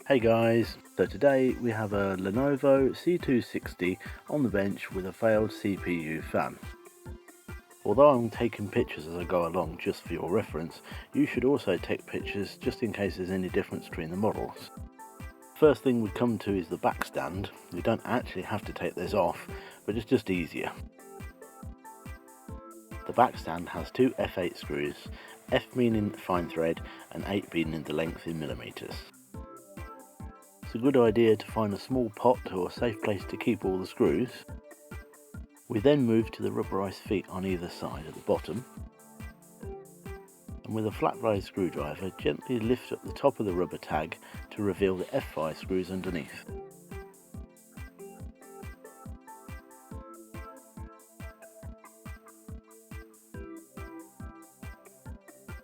Hey guys, so today we have a Lenovo C260 on the bench with a failed CPU fan. Although I'm taking pictures as I go along just for your reference, you should also take pictures just in case there's any difference between the models. First thing we come to is the back stand. You don't actually have to take this off, but it's just easier. The back stand has two F8 screws, F meaning fine thread and 8 meaning the length in millimeters. It's a good idea to find a small pot or a safe place to keep all the screws. We then move to the rubberized feet on either side at the bottom, and with a flat blade screwdriver gently lift up the top of the rubber tag to reveal the F5 screws underneath.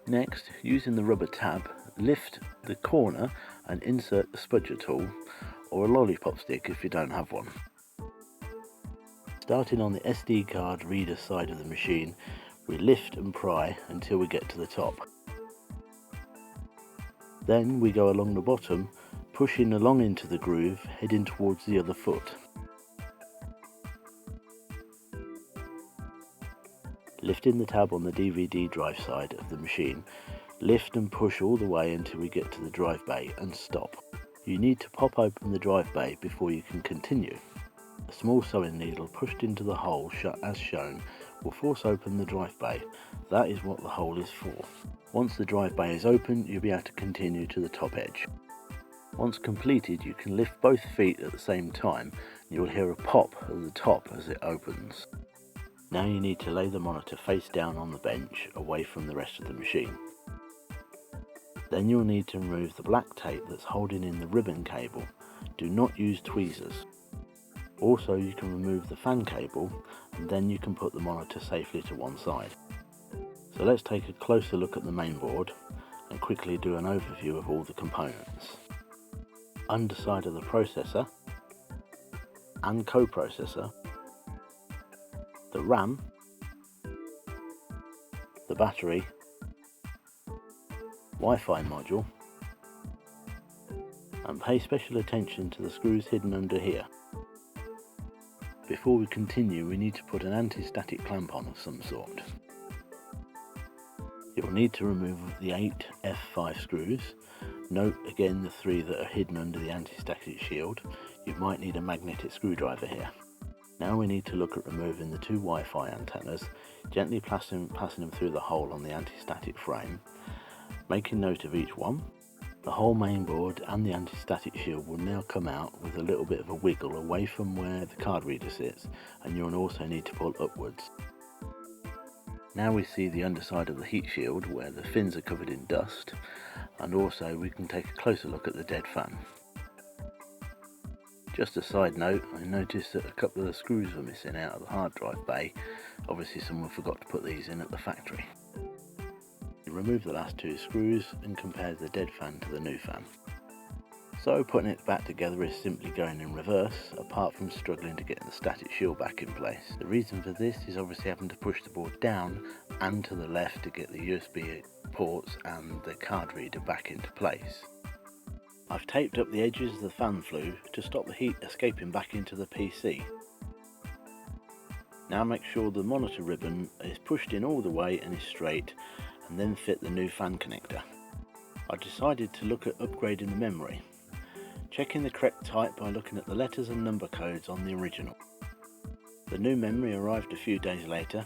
Next, using the rubber tab, lift the corner and insert the spudger tool, or a lollipop stick if you don't have one. Starting on the SD card reader side of the machine, we lift and pry until we get to the top. Then we go along the bottom, pushing along into the groove, heading towards the other foot. Lifting the tab on the DVD drive side of the machine, lift and push all the way until we get to the drive bay and stop. You need to pop open the drive bay before you can continue. A small sewing needle pushed into the hole as shown will force open the drive bay. That is what the hole is for. Once the drive bay is open, you'll be able to continue to the top edge. Once completed, you can lift both feet at the same time and you'll hear a pop at the top as it opens. Now you need to lay the monitor face down on the bench away from the rest of the machine. Then you'll need to remove the black tape that's holding in the ribbon cable. Do not use tweezers. Also, you can remove the fan cable and then you can put the monitor safely to one side. So let's take a closer look at the main board and quickly do an overview of all the components. Underside of the processor and coprocessor, the RAM, the battery, Wi-Fi module, and pay special attention to the screws hidden under here. Before we continue, we need to put an anti-static clamp on of some sort. You'll need to remove the 8 F5 screws. Note again the 3 that are hidden under the anti-static shield. You might need a magnetic screwdriver here. Now we need to look at removing the 2 Wi-Fi antennas, gently passing them through the hole on the anti-static frame, making note of each one. The whole main board and the anti-static shield will now come out with a little bit of a wiggle away from where the card reader sits, and you'll also need to pull upwards. Now we see the underside of the heat shield where the fins are covered in dust, and also we can take a closer look at the dead fan. Just a side note, I noticed that a couple of the screws were missing out of the hard drive bay. Obviously someone forgot to put these in at the factory. Remove the last 2 screws and compare the dead fan to the new fan. So putting it back together is simply going in reverse, apart from struggling to get the static shield back in place. The reason for this is obviously having to push the board down and to the left to get the USB ports and the card reader back into place. I've taped up the edges of the fan flue to stop the heat escaping back into the PC. Now make sure the monitor ribbon is pushed in all the way and is straight, and then fit the new fan connector. I decided to look at upgrading the memory, checking the correct type by looking at the letters and number codes on the original. The new memory arrived a few days later.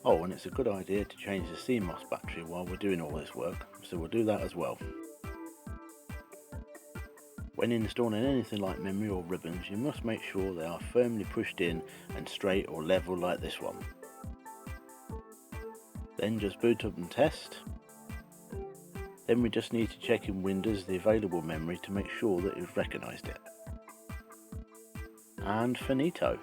Oh, and it's a good idea to change the Cmos battery while we're doing all this work, so we'll do that as well. When installing anything like memory or ribbons, you must make sure they are firmly pushed in and straight or level like this one. Then just boot up and test. Then we just need to check in Windows the available memory to make sure that you've recognised it. And finito.